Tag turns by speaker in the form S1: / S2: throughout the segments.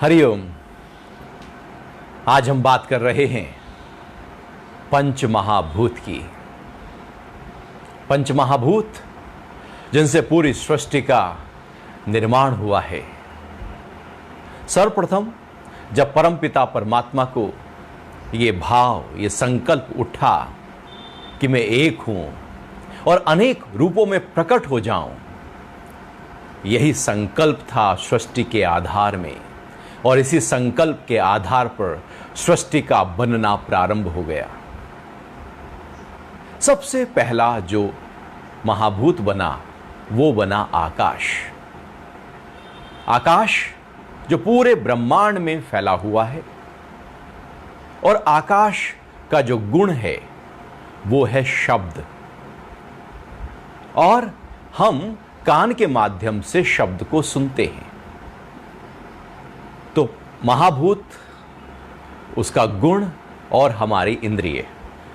S1: हरिओम। आज हम बात कर रहे हैं पंच महाभूत की। पंच महाभूत जिनसे पूरी सृष्टि का निर्माण हुआ है। सर्वप्रथम जब परमपिता परमात्मा को ये भाव, ये संकल्प उठा कि मैं एक हूं और अनेक रूपों में प्रकट हो जाऊं, यही संकल्प था सृष्टि के आधार में, और इसी संकल्प के आधार पर सृष्टि का बनना प्रारंभ हो गया। सबसे पहला जो महाभूत बना वो बना आकाश। आकाश जो पूरे ब्रह्मांड में फैला हुआ है, और आकाश का जो गुण है वो है शब्द। और हम कान के माध्यम से शब्द को सुनते हैं। तो महाभूत, उसका गुण और हमारी इंद्रिय,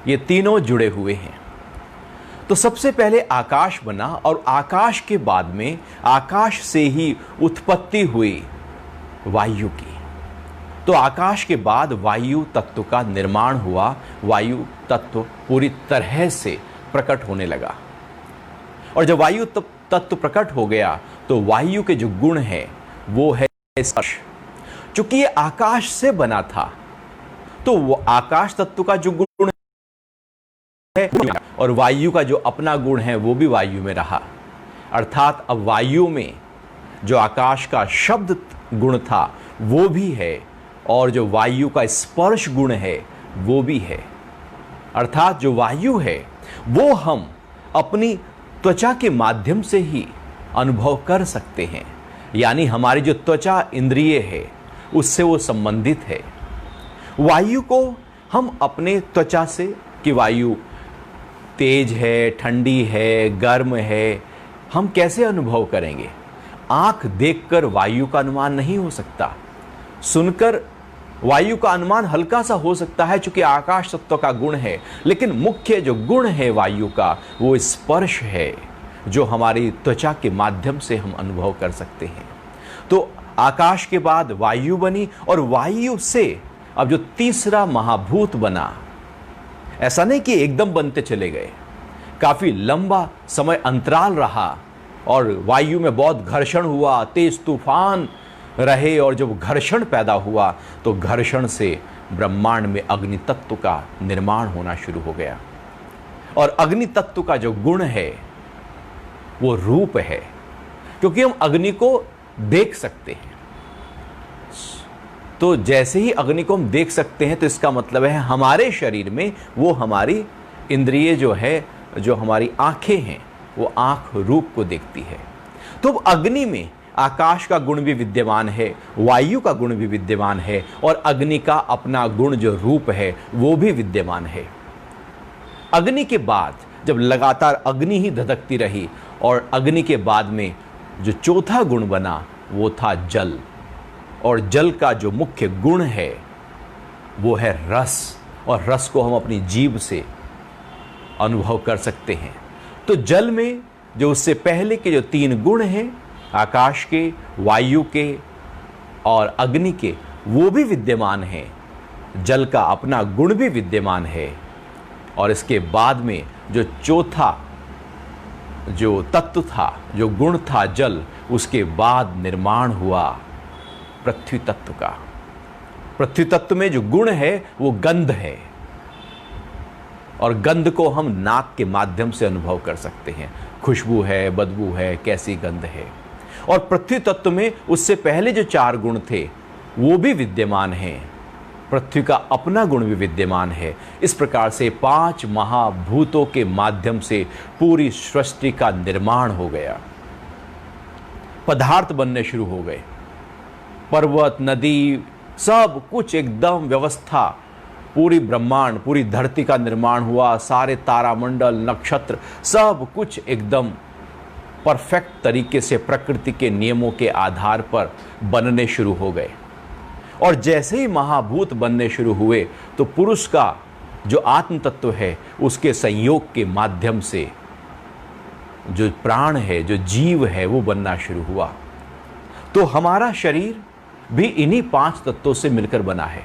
S1: ये तीनों जुड़े हुए हैं। तो सबसे पहले आकाश बना, और आकाश के बाद में आकाश से ही उत्पत्ति हुई वायु की। तो आकाश के बाद वायु तत्व का निर्माण हुआ। वायु तत्व पूरी तरह से प्रकट होने लगा, और जब वायु तत्व प्रकट हो गया तो वायु के जो गुण है वो है स्पर्श। चूंकि ये आकाश से बना था, तो वो आकाश तत्व का जो गुण है और वायु का जो अपना गुण है वो भी वायु में रहा। अर्थात अब वायु में जो आकाश का शब्द गुण था वो भी है, और जो वायु का स्पर्श गुण है वो भी है। अर्थात जो वायु है वो हम अपनी त्वचा के माध्यम से ही अनुभव कर सकते हैं। यानी हमारी जो त्वचा इंद्रिय है उससे वो संबंधित है। वायु को हम अपने त्वचा से, कि वायु तेज है, ठंडी है, गर्म है, हम कैसे अनुभव करेंगे? आंख देखकर वायु का अनुमान नहीं हो सकता। सुनकर वायु का अनुमान हल्का सा हो सकता है, चूंकि आकाश तत्व का गुण है। लेकिन मुख्य जो गुण है वायु का वो स्पर्श है, जो हमारी त्वचा के माध्यम से हम अनुभव कर सकते हैं। तो आकाश के बाद वायु बनी, और वायु से अब जो तीसरा महाभूत बना, ऐसा नहीं कि एकदम बनते चले गए, काफी लंबा समय अंतराल रहा, और वायु में बहुत घर्षण हुआ, तेज तूफान रहे, और जब घर्षण पैदा हुआ तो घर्षण से ब्रह्मांड में अग्नि तत्व का निर्माण होना शुरू हो गया। और अग्नि तत्व का जो गुण है वो रूप है, क्योंकि हम अग्नि को देख सकते हैं। तो जैसे ही अग्नि को हम देख सकते हैं तो इसका मतलब है हमारे शरीर में वो हमारी इंद्रिय जो है, जो हमारी आंखें हैं, वो आंख रूप को देखती है। तो अग्नि में आकाश का गुण भी विद्यमान है, वायु का गुण भी विद्यमान है, और अग्नि का अपना गुण जो रूप है वो भी विद्यमान है। अग्नि के बाद जब लगातार अग्नि ही धधकती रही, और अग्नि के बाद में जो चौथा गुण बना वो था जल। और जल का जो मुख्य गुण है वो है रस, और रस को हम अपनी जीभ से अनुभव कर सकते हैं। तो जल में जो उससे पहले के जो तीन गुण हैं, आकाश के, वायु के और अग्नि के, वो भी विद्यमान हैं। जल का अपना गुण भी विद्यमान है। और इसके बाद में जो चौथा जो तत्व था, जो गुण था जल, उसके बाद निर्माण हुआ पृथ्वी तत्व का। पृथ्वी तत्व में जो गुण है वो गंध है, और गंध को हम नाक के माध्यम से अनुभव कर सकते हैं। खुशबू है, बदबू है, कैसी गंध है। और पृथ्वी तत्व में उससे पहले जो चार गुण थे वो भी विद्यमान हैं। पृथ्वी का अपना गुण भी विद्यमान है। इस प्रकार से पांच महाभूतों के माध्यम से पूरी सृष्टि का निर्माण हो गया। पदार्थ बनने शुरू हो गए, पर्वत, नदी, सब कुछ एकदम व्यवस्था, पूरी ब्रह्मांड, पूरी धरती का निर्माण हुआ। सारे तारामंडल, नक्षत्र, सब कुछ एकदम परफेक्ट तरीके से प्रकृति के नियमों के आधार पर बनने शुरू हो गए। और जैसे ही महाभूत बनने शुरू हुए तो पुरुष का जो आत्म तत्व है उसके संयोग के माध्यम से जो प्राण है, जो जीव है, वो बनना शुरू हुआ। तो हमारा शरीर भी इन्हीं 5 तत्वों से मिलकर बना है।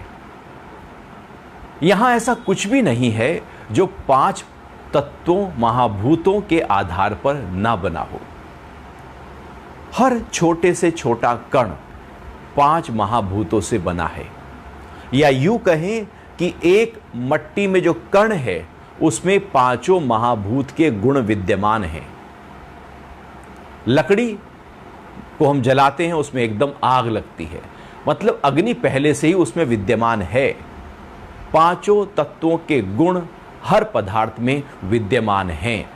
S1: यहां ऐसा कुछ भी नहीं है जो 5 तत्वों महाभूतों के आधार पर ना बना हो। हर छोटे से छोटा कण 5 महाभूतों से बना है, या यूं कहें कि एक मट्टी में जो कण है उसमें 5 महाभूत के गुण विद्यमान हैं। लकड़ी को हम जलाते हैं, उसमें एकदम आग लगती है, मतलब अग्नि पहले से ही उसमें विद्यमान है। 5 तत्वों के गुण हर पदार्थ में विद्यमान हैं।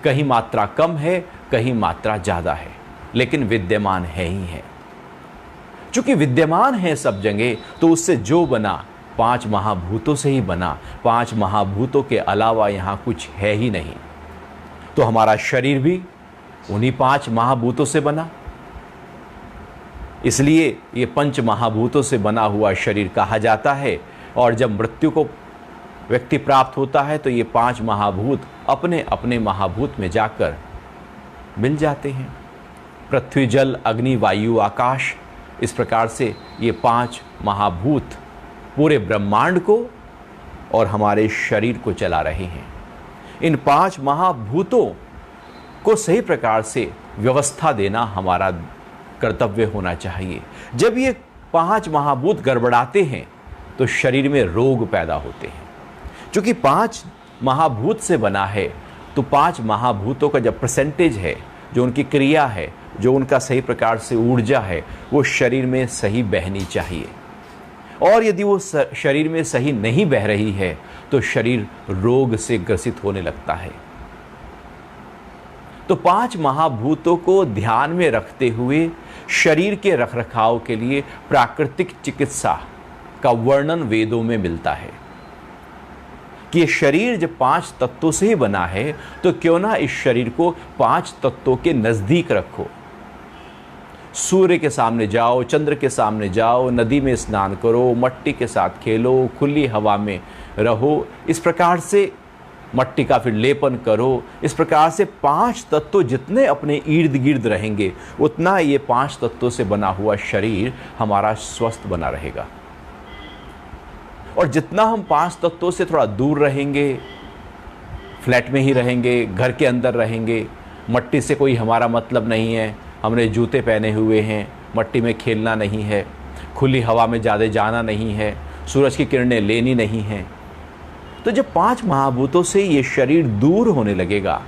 S1: कहीं मात्रा कम है, कहीं मात्रा ज्यादा है, लेकिन विद्यमान है ही है। चूंकि विद्यमान है सब जगह, तो उससे जो बना 5 महाभूतों से ही बना। 5 महाभूतों के अलावा यहां कुछ है ही नहीं। तो हमारा शरीर भी उन्हीं 5 महाभूतों से बना, इसलिए ये 5 महाभूतों से बना हुआ शरीर कहा जाता है। और जब मृत्यु को व्यक्ति प्राप्त होता है तो ये 5 महाभूत अपने अपने महाभूत में जाकर मिल जाते हैं। पृथ्वी, जल, अग्नि, वायु, आकाश, इस प्रकार से ये 5 महाभूत पूरे ब्रह्मांड को और हमारे शरीर को चला रहे हैं। इन 5 महाभूतों को सही प्रकार से व्यवस्था देना हमारा कर्तव्य होना चाहिए। जब ये 5 महाभूत गड़बड़ाते हैं तो शरीर में रोग पैदा होते हैं। क्योंकि 5 महाभूत से बना है, तो 5 महाभूतों का जब परसेंटेज है, जो उनकी क्रिया है, जो उनका सही प्रकार से ऊर्जा है, वो शरीर में सही बहनी चाहिए। और यदि वो शरीर में सही नहीं बह रही है तो शरीर रोग से ग्रसित होने लगता है। तो 5 महाभूतों को ध्यान में रखते हुए शरीर के रखरखाव के लिए प्राकृतिक चिकित्सा का वर्णन वेदों में मिलता है कि ये शरीर जब 5 तत्वों से ही बना है, तो क्यों ना इस शरीर को 5 तत्वों के नजदीक रखो। सूर्य के सामने जाओ, चंद्र के सामने जाओ, नदी में स्नान करो, मट्टी के साथ खेलो, खुली हवा में रहो, इस प्रकार से मट्टी का फिर लेपन करो। इस प्रकार से 5 तत्व जितने अपने इर्द गिर्द रहेंगे, उतना ये 5 तत्वों से बना हुआ शरीर हमारा स्वस्थ बना रहेगा। और जितना हम 5 तत्वों से थोड़ा दूर रहेंगे, फ्लैट में ही रहेंगे, घर के अंदर रहेंगे, मट्टी से कोई हमारा मतलब नहीं है, हमने जूते पहने हुए हैं, मट्टी में खेलना नहीं है, खुली हवा में ज़्यादा जाना नहीं है, सूरज की किरणें लेनी नहीं हैं, तो जब 5 महाभूतों से ये शरीर दूर होने लगेगा,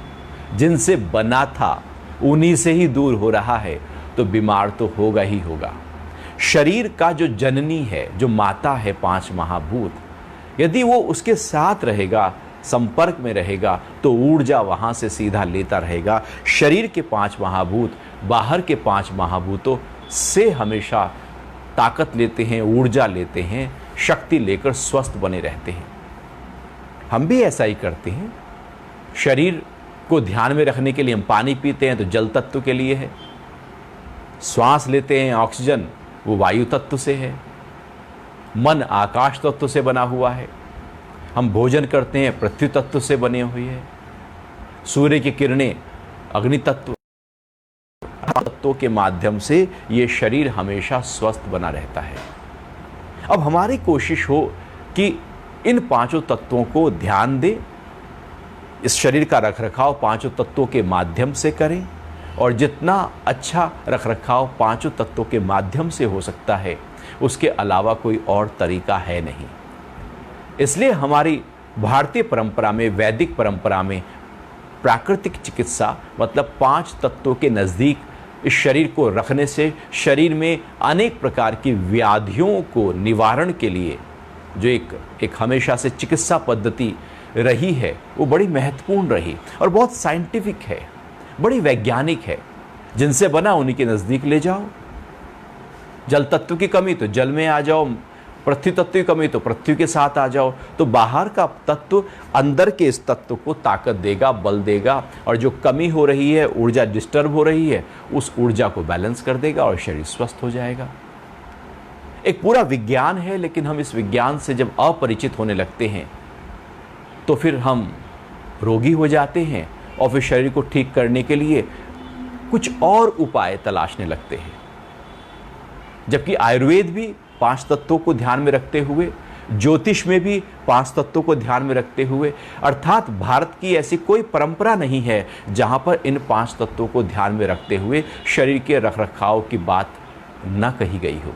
S1: जिनसे बना था उन्हीं से ही दूर हो रहा है, तो बीमार तो होगा ही होगा। शरीर का जो जननी है, जो माता है 5 महाभूत, यदि वो उसके साथ रहेगा, संपर्क में रहेगा, तो ऊर्जा वहां से सीधा लेता रहेगा। शरीर के 5 महाभूत बाहर के 5 महाभूतों से हमेशा ताकत लेते हैं, ऊर्जा लेते हैं, शक्ति लेकर स्वस्थ बने रहते हैं। हम भी ऐसा ही करते हैं। शरीर को ध्यान में रखने के लिए हम पानी पीते हैं, तो जल तत्व के लिए है। श्वास लेते हैं, ऑक्सीजन, वो वायु तत्व से है। मन आकाश तत्व से बना हुआ है। हम भोजन करते हैं, पृथ्वी तत्व से बने हुए हैं। सूर्य की किरणें अग्नि तत्व तत्वों के माध्यम से ये शरीर हमेशा स्वस्थ बना रहता है। अब हमारी कोशिश हो कि इन 5 तत्वों को ध्यान दें, इस शरीर का रखरखाव 5 तत्वों के माध्यम से करें, और जितना अच्छा रखरखाव 5 तत्वों के माध्यम से हो सकता है, उसके अलावा कोई और तरीका है नहीं। इसलिए हमारी भारतीय परंपरा में, वैदिक परंपरा में प्राकृतिक चिकित्सा मतलब 5 तत्वों के नज़दीक इस शरीर को रखने से शरीर में अनेक प्रकार की व्याधियों को निवारण के लिए जो एक हमेशा से चिकित्सा पद्धति रही है, वो बड़ी महत्वपूर्ण रही और बहुत साइंटिफिक है, बड़ी वैज्ञानिक है। जिनसे बना उन्हीं के नज़दीक ले जाओ। जल तत्व की कमी तो जल में आ जाओ, पृथ्वी तत्व की कमी तो पृथ्वी के साथ आ जाओ। तो बाहर का तत्व अंदर के इस तत्व को ताकत देगा, बल देगा, और जो कमी हो रही है, ऊर्जा डिस्टर्ब हो रही है, उस ऊर्जा को बैलेंस कर देगा और शरीर स्वस्थ हो जाएगा। एक पूरा विज्ञान है, लेकिन हम इस विज्ञान से जब अपरिचित होने लगते हैं तो फिर हम रोगी हो जाते हैं और फिर शरीर को ठीक करने के लिए कुछ और उपाय तलाशने लगते हैं। जबकि आयुर्वेद भी 5 तत्वों को ध्यान में रखते हुए, ज्योतिष में भी 5 तत्वों को ध्यान में रखते हुए, अर्थात भारत की ऐसी कोई परंपरा नहीं है जहां पर इन 5 तत्वों को ध्यान में रखते हुए शरीर के रखरखाव की बात न कही गई हो।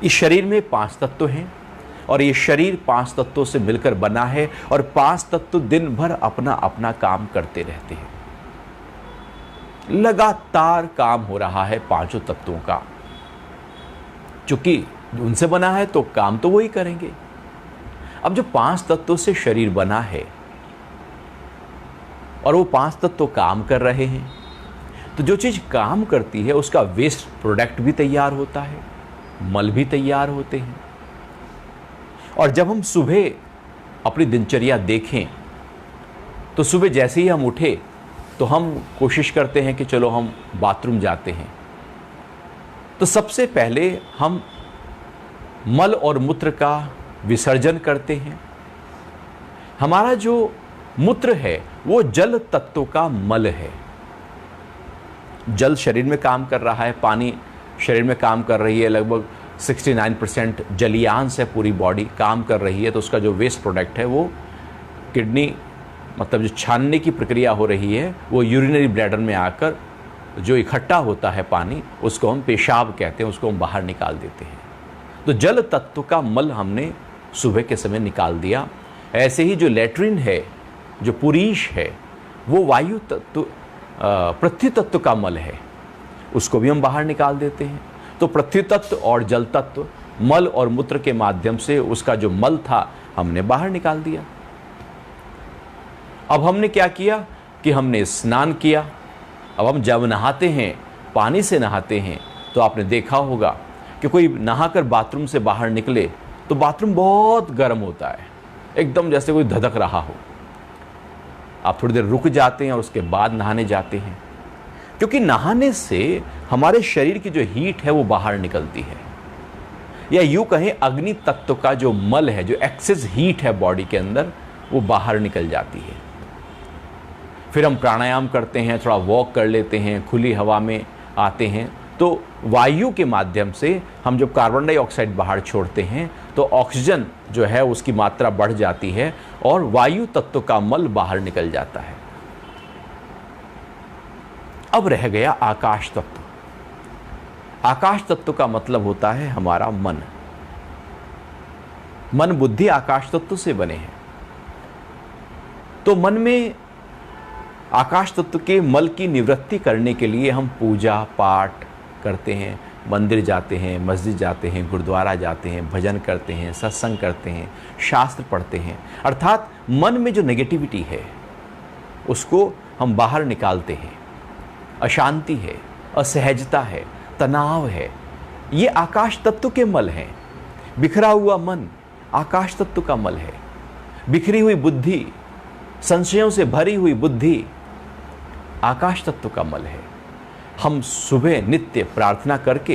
S1: इस शरीर में 5 तत्व हैं और ये शरीर 5 तत्वों से मिलकर बना है और 5 तत्व दिन भर अपना अपना काम करते रहते हैं। लगातार काम हो रहा है 5 तत्वों का, चूंकि उनसे बना है तो काम तो वही करेंगे। अब जो 5 तत्वों से शरीर बना है और वो 5 तत्व काम कर रहे हैं, तो जो चीज काम करती है उसका वेस्ट प्रोडक्ट भी तैयार होता है, मल भी तैयार होते हैं। और जब हम सुबह अपनी दिनचर्या देखें तो सुबह जैसे ही हम उठे तो हम कोशिश करते हैं कि चलो हम बाथरूम जाते हैं, तो सबसे पहले हम मल और मूत्र का विसर्जन करते हैं। हमारा जो मूत्र है वो जल तत्व का मल है। जल शरीर में काम कर रहा है, पानी शरीर में काम कर रही है, लगभग 69% जलीयांश है, पूरी बॉडी काम कर रही है। तो उसका जो वेस्ट प्रोडक्ट है वो किडनी, मतलब जो छानने की प्रक्रिया हो रही है, वो यूरिनरी ब्लैडर में आकर जो इकट्ठा होता है पानी, उसको हम पेशाब कहते हैं, उसको हम बाहर निकाल देते हैं। तो जल तत्व का मल हमने सुबह के समय निकाल दिया। ऐसे ही जो लैट्रिन है, जो पुरीश है, वो वायु तत्व, पृथ्वी तत्व का मल है, उसको भी हम बाहर निकाल देते हैं। तो पृथ्वी तत्व और जल तत्व मल और मूत्र के माध्यम से उसका जो मल था हमने बाहर निकाल दिया। अब हमने क्या किया कि हमने स्नान किया। अब हम जब नहाते हैं, पानी से नहाते हैं, तो आपने देखा होगा कि कोई नहाकर बाथरूम से बाहर निकले तो बाथरूम बहुत गर्म होता है, एकदम जैसे कोई धधक रहा हो। आप थोड़ी देर रुक जाते हैं और उसके बाद नहाने जाते हैं, क्योंकि नहाने से हमारे शरीर की जो हीट है वो बाहर निकलती है, या यूं कहें अग्नि तत्व का जो मल है, जो एक्सेस हीट है बॉडी के अंदर, वो बाहर निकल जाती है। फिर हम प्राणायाम करते हैं, थोड़ा वॉक कर लेते हैं, खुली हवा में आते हैं, तो वायु के माध्यम से हम जब कार्बन डाइऑक्साइड बाहर छोड़ते हैं तो ऑक्सीजन जो है उसकी मात्रा बढ़ जाती है और वायु तत्व का मल बाहर निकल जाता है। अब रह गया आकाश तत्व। आकाश तत्व का मतलब होता है हमारा मन। मन बुद्धि आकाश तत्व से बने हैं। तो मन में आकाश तत्व के मल की निवृत्ति करने के लिए हम पूजा पाठ करते हैं, मंदिर जाते हैं, मस्जिद जाते हैं, गुरुद्वारा जाते हैं, भजन करते हैं, सत्संग करते हैं, शास्त्र पढ़ते हैं। अर्थात मन में जो नेगेटिविटी है उसको हम बाहर निकालते हैं। अशांति है, असहजता है, तनाव है, ये आकाश तत्व के मल हैं। बिखरा हुआ मन आकाश तत्व का मल है। बिखरी हुई बुद्धि, संशयों से भरी हुई बुद्धि आकाश तत्व का मल है। हम सुबह नित्य प्रार्थना करके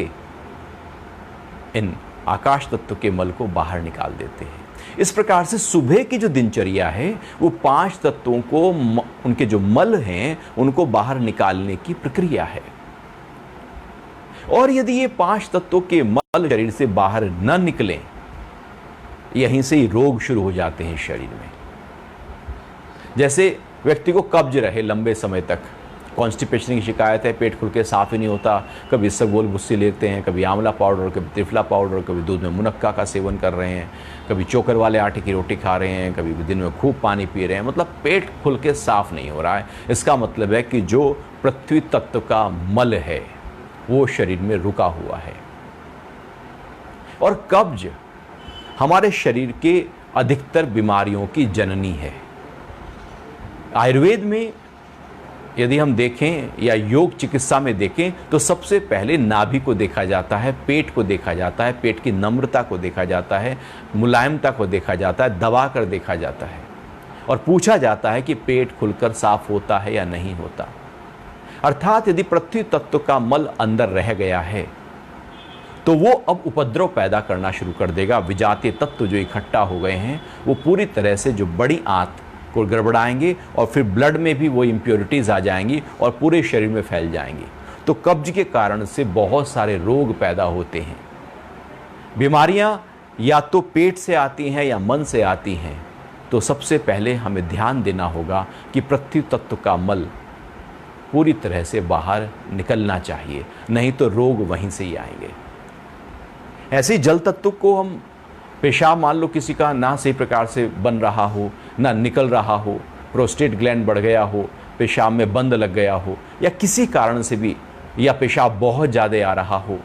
S1: इन आकाश तत्व के मल को बाहर निकाल देते हैं। इस प्रकार से सुबह की जो दिनचर्या है वो 5 तत्वों को, उनके जो मल हैं उनको बाहर निकालने की प्रक्रिया है। और यदि ये 5 तत्वों के मल शरीर से बाहर न निकलें, यहीं से ही रोग शुरू हो जाते हैं शरीर में। जैसे व्यक्ति को कब्ज रहे लंबे समय तक, कॉन्स्टिपेशन की शिकायत है, पेट खुल के साफ ही नहीं होता, कभी इसबगोल भुस्सी लेते हैं, कभी आंवला पाउडर, कभी त्रिफला पाउडर, कभी दूध में मुनक्का का सेवन कर रहे हैं, कभी चोकर वाले आटे की रोटी खा रहे हैं, कभी दिन में खूब पानी पी रहे हैं, मतलब पेट खुल के साफ नहीं हो रहा है। इसका मतलब है कि जो पृथ्वी तत्व का मल है वो शरीर में रुका हुआ है। और कब्ज हमारे शरीर के अधिकतर बीमारियों की जननी है। आयुर्वेद में यदि हम देखें या योग चिकित्सा में देखें तो सबसे पहले नाभि को देखा जाता है, पेट को देखा जाता है, पेट की नम्रता को देखा जाता है, मुलायमता को देखा जाता है, दबा कर देखा जाता है और पूछा जाता है कि पेट खुलकर साफ होता है या नहीं होता। अर्थात यदि पृथ्वी तत्व का मल अंदर रह गया है तो वो अब उपद्रव पैदा करना शुरू कर देगा। विजातीय तत्व जो इकट्ठा हो गए हैं वो पूरी तरह से जो बड़ी आंत को गड़बड़ाएंगे और फिर ब्लड में भी वो इम्प्योरिटीज़ आ जाएंगी और पूरे शरीर में फैल जाएंगी। तो कब्ज के कारण से बहुत सारे रोग पैदा होते हैं। बीमारियां या तो पेट से आती हैं या मन से आती हैं। तो सबसे पहले हमें ध्यान देना होगा कि पृथ्वी तत्व का मल पूरी तरह से बाहर निकलना चाहिए, नहीं तो रोग वहीं से ही आएंगे। ऐसे ही जल तत्व को हम पेशाब मान लो किसी का ना सही प्रकार से बन रहा हो, ना निकल रहा हो, प्रोस्टेट ग्लैंड बढ़ गया हो, पेशाब में बंद लग गया हो, या किसी कारण से भी, या पेशाब बहुत ज़्यादा आ रहा हो,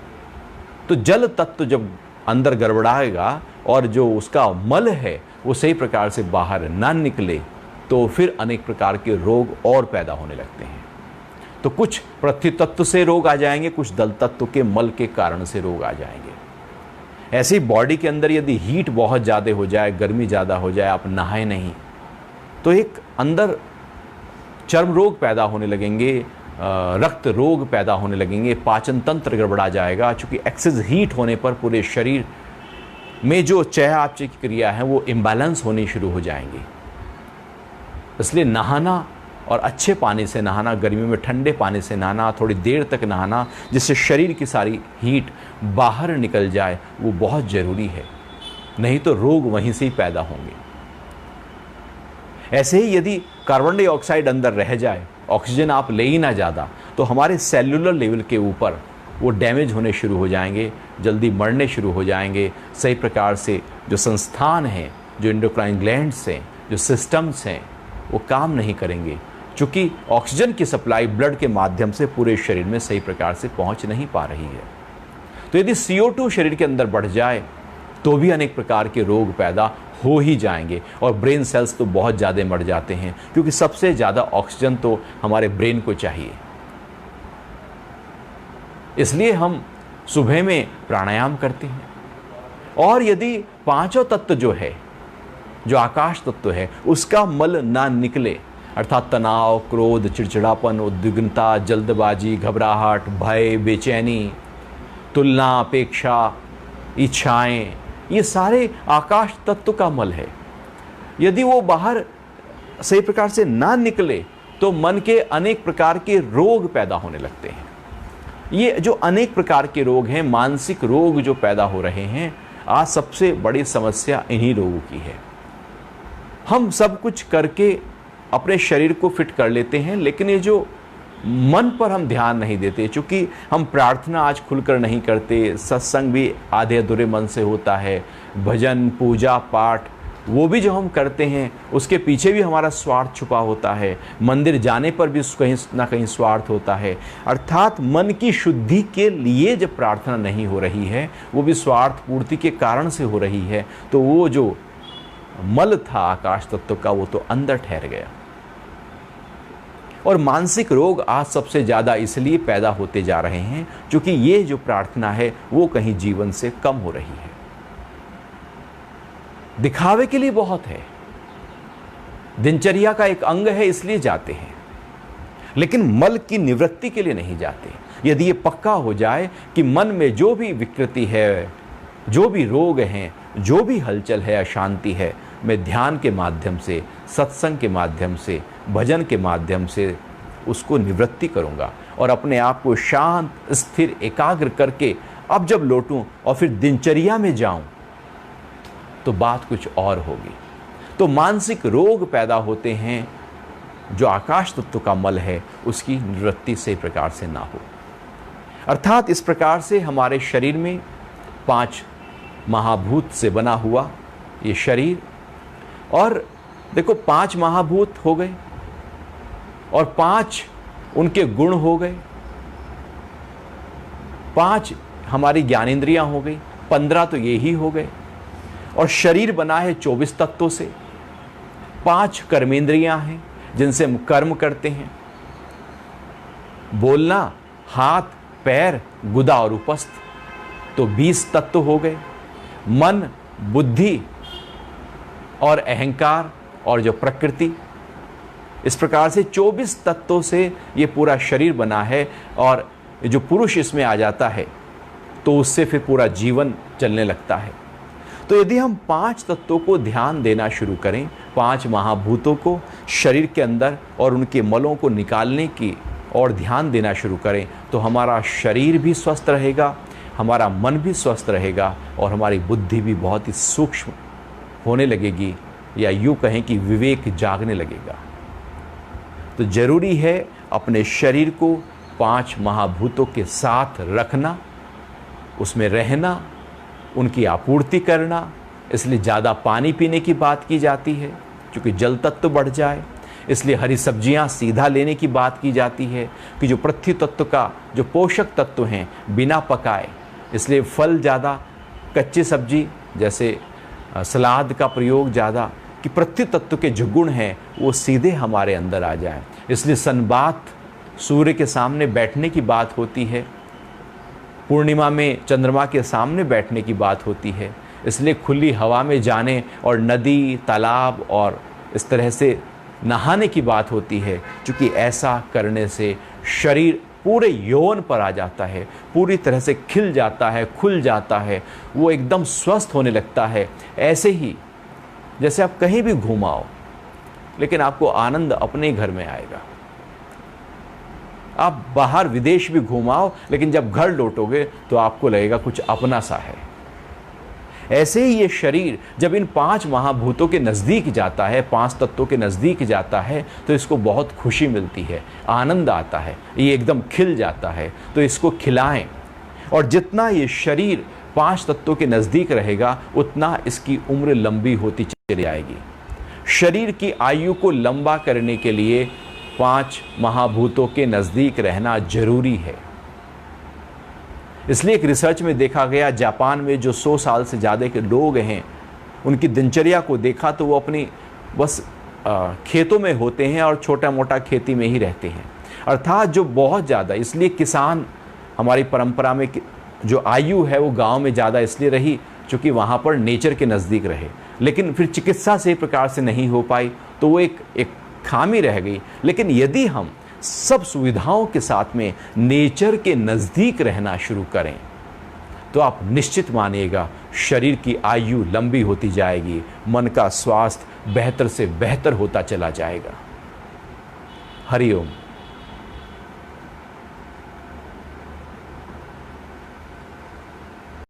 S1: तो जल तत्व जब अंदर गड़बड़ाएगा और जो उसका मल है वो सही प्रकार से बाहर ना निकले तो फिर अनेक प्रकार के रोग और पैदा होने लगते हैं। तो कुछ पृथ्वी तत्व से रोग आ जाएंगे, कुछ जल तत्व के मल के कारण से रोग आ जाएंगे। ऐसे ही बॉडी के अंदर यदि हीट बहुत ज़्यादा हो जाए, गर्मी ज़्यादा हो जाए, आप नहाए नहीं, तो एक अंदर चर्म रोग पैदा होने लगेंगे, रक्त रोग पैदा होने लगेंगे, पाचन तंत्र गड़बड़ा जाएगा। चूँकि एक्सेस हीट होने पर पूरे शरीर में जो चयापचय की क्रिया है वो इम्बैलेंस होनी शुरू हो जाएंगी। इसलिए नहाना और अच्छे पानी से नहाना, गर्मी में ठंडे पानी से नहाना, थोड़ी देर तक नहाना, जिससे शरीर की सारी हीट बाहर निकल जाए, वो बहुत ज़रूरी है, नहीं तो रोग वहीं से ही पैदा होंगे। ऐसे ही यदि कार्बन डाइऑक्साइड अंदर रह जाए, ऑक्सीजन आप ले ही ना ज़्यादा, तो हमारे सेल्यूलर लेवल के ऊपर वो डैमेज होने शुरू हो जाएंगे, जल्दी मरने शुरू हो जाएंगे। सही प्रकार से जो संस्थान हैं, जो एंडोक्राइन ग्लैंड्स हैं, जो सिस्टम्स हैं, वो काम नहीं करेंगे, क्योंकि ऑक्सीजन की सप्लाई ब्लड के माध्यम से पूरे शरीर में सही प्रकार से पहुंच नहीं पा रही है। तो यदि CO2 शरीर के अंदर बढ़ जाए तो भी अनेक प्रकार के रोग पैदा हो ही जाएंगे, और ब्रेन सेल्स तो बहुत ज़्यादा मर जाते हैं, क्योंकि सबसे ज़्यादा ऑक्सीजन तो हमारे ब्रेन को चाहिए। इसलिए हम सुबह में प्राणायाम करते हैं। और यदि पांचों तत्व जो है, जो आकाश तत्व है, उसका मल ना निकले, अर्थात तनाव, क्रोध, चिड़चिड़ापन, उद्विग्नता, जल्दबाजी, घबराहट, भय, बेचैनी, तुलना, अपेक्षा, इच्छाएं, ये सारे आकाश तत्व का मल है। यदि वो बाहर सही प्रकार से ना निकले तो मन के अनेक प्रकार के रोग पैदा होने लगते हैं। ये जो अनेक प्रकार के रोग हैं, मानसिक रोग जो पैदा हो रहे हैं, आज सबसे बड़ी समस्या इन्हीं रोगों की है। हम सब कुछ करके अपने शरीर को फिट कर लेते हैं, लेकिन ये जो मन पर हम ध्यान नहीं देते, चूँकि हम प्रार्थना आज खुलकर नहीं करते, सत्संग भी आधे अधूरे मन से होता है, भजन, पूजा पाठ वो भी जो हम करते हैं उसके पीछे भी हमारा स्वार्थ छुपा होता है, मंदिर जाने पर भी कहीं ना कहीं स्वार्थ होता है। अर्थात मन की शुद्धि के लिए जब प्रार्थना नहीं हो रही है, वो भी स्वार्थ पूर्ति के कारण से हो रही है, तो वो जो मल था आकाश तत्व का वो तो अंदर ठहर गया। और मानसिक रोग आज सबसे ज़्यादा इसलिए पैदा होते जा रहे हैं क्योंकि ये जो प्रार्थना है वो कहीं जीवन से कम हो रही है। दिखावे के लिए बहुत है, दिनचर्या का एक अंग है इसलिए जाते हैं, लेकिन मल की निवृत्ति के लिए नहीं जाते। यदि ये पक्का हो जाए कि मन में जो भी विकृति है, जो भी रोग हैं, जो भी हलचल है, अशांति है, मैं ध्यान के माध्यम से, सत्संग के माध्यम से, भजन के माध्यम से उसको निवृत्ति करूंगा और अपने आप को शांत, स्थिर, एकाग्र करके अब जब लौटूं और फिर दिनचर्या में जाऊं तो बात कुछ और होगी। तो मानसिक रोग पैदा होते हैं जो आकाश तत्व का मल है उसकी निवृत्ति से प्रकार से ना हो। अर्थात इस प्रकार से हमारे शरीर में 5 महाभूत से बना हुआ ये शरीर, और देखो 5 महाभूत हो गए और 5 उनके गुण हो गए, 5 हमारी ज्ञानेंद्रियां हो गई, 15 तो ये ही हो गए, और शरीर बना है 24 तत्वों से। 5 कर्मेंद्रियां हैं जिनसे हम कर्म करते हैं, बोलना, हाथ, पैर, गुदा और उपस्थ, तो 20 तत्व हो गए। मन, बुद्धि और अहंकार और जो प्रकृति, इस प्रकार से 24 तत्वों से ये पूरा शरीर बना है। और जो पुरुष इसमें आ जाता है तो उससे फिर पूरा जीवन चलने लगता है। तो यदि हम 5 तत्वों को ध्यान देना शुरू करें, 5 महाभूतों को शरीर के अंदर और उनके मलों को निकालने की और ध्यान देना शुरू करें तो हमारा शरीर भी स्वस्थ रहेगा, हमारा मन भी स्वस्थ रहेगा और हमारी बुद्धि भी बहुत ही सूक्ष्म होने लगेगी, या यूँ कहें कि विवेक जागने लगेगा। तो ज़रूरी है अपने शरीर को 5 महाभूतों के साथ रखना, उसमें रहना, उनकी आपूर्ति करना। इसलिए ज़्यादा पानी पीने की बात की जाती है क्योंकि जल तत्व बढ़ जाए। इसलिए हरी सब्जियां सीधा लेने की बात की जाती है कि जो पृथ्वी तत्व का जो पोषक तत्व हैं बिना पकाए, इसलिए फल ज़्यादा, कच्ची सब्जी जैसे सलाद का प्रयोग ज़्यादा, कि पृथ्वी तत्व के जो गुण हैं वो सीधे हमारे अंदर आ जाए। इसलिए सनबात, सूर्य के सामने बैठने की बात होती है, पूर्णिमा में चंद्रमा के सामने बैठने की बात होती है। इसलिए खुली हवा में जाने और नदी, तालाब और इस तरह से नहाने की बात होती है, क्योंकि ऐसा करने से शरीर पूरे यौवन पर आ जाता है, पूरी तरह से खिल जाता है, खुल जाता है, वो एकदम स्वस्थ होने लगता है। ऐसे ही जैसे आप कहीं भी घुमाओ लेकिन आपको आनंद अपने घर में आएगा। आप बाहर विदेश भी घुमाओ लेकिन जब घर लौटोगे तो आपको लगेगा कुछ अपना सा है। ऐसे ही ये शरीर जब इन 5 महाभूतों के नज़दीक जाता है, 5 तत्वों के नज़दीक जाता है, तो इसको बहुत खुशी मिलती है, आनंद आता है, ये एकदम खिल जाता है। तो इसको खिलाएं, और जितना ये शरीर 5 तत्वों के नज़दीक रहेगा उतना इसकी उम्र लंबी होती चली जाएगी। शरीर की आयु को लंबा करने के लिए 5 महाभूतों के नज़दीक रहना जरूरी है। इसलिए एक रिसर्च में देखा गया, जापान में जो 100 साल से ज़्यादा के लोग हैं उनकी दिनचर्या को देखा तो वो अपनी बस खेतों में होते हैं और छोटा मोटा खेती में ही रहते हैं, अर्थात जो बहुत ज़्यादा। इसलिए किसान, हमारी परंपरा में जो आयु है वो गांव में ज़्यादा इसलिए रही क्योंकि वहाँ पर नेचर के नज़दीक रहे, लेकिन फिर चिकित्सा से प्रकार से नहीं हो पाई तो वो एक खामी रह गई। लेकिन यदि हम सब सुविधाओं के साथ में नेचर के नज़दीक रहना शुरू करें तो आप निश्चित मानिएगा शरीर की आयु लंबी होती जाएगी, मन का स्वास्थ्य बेहतर से बेहतर होता चला जाएगा। हरि ओम।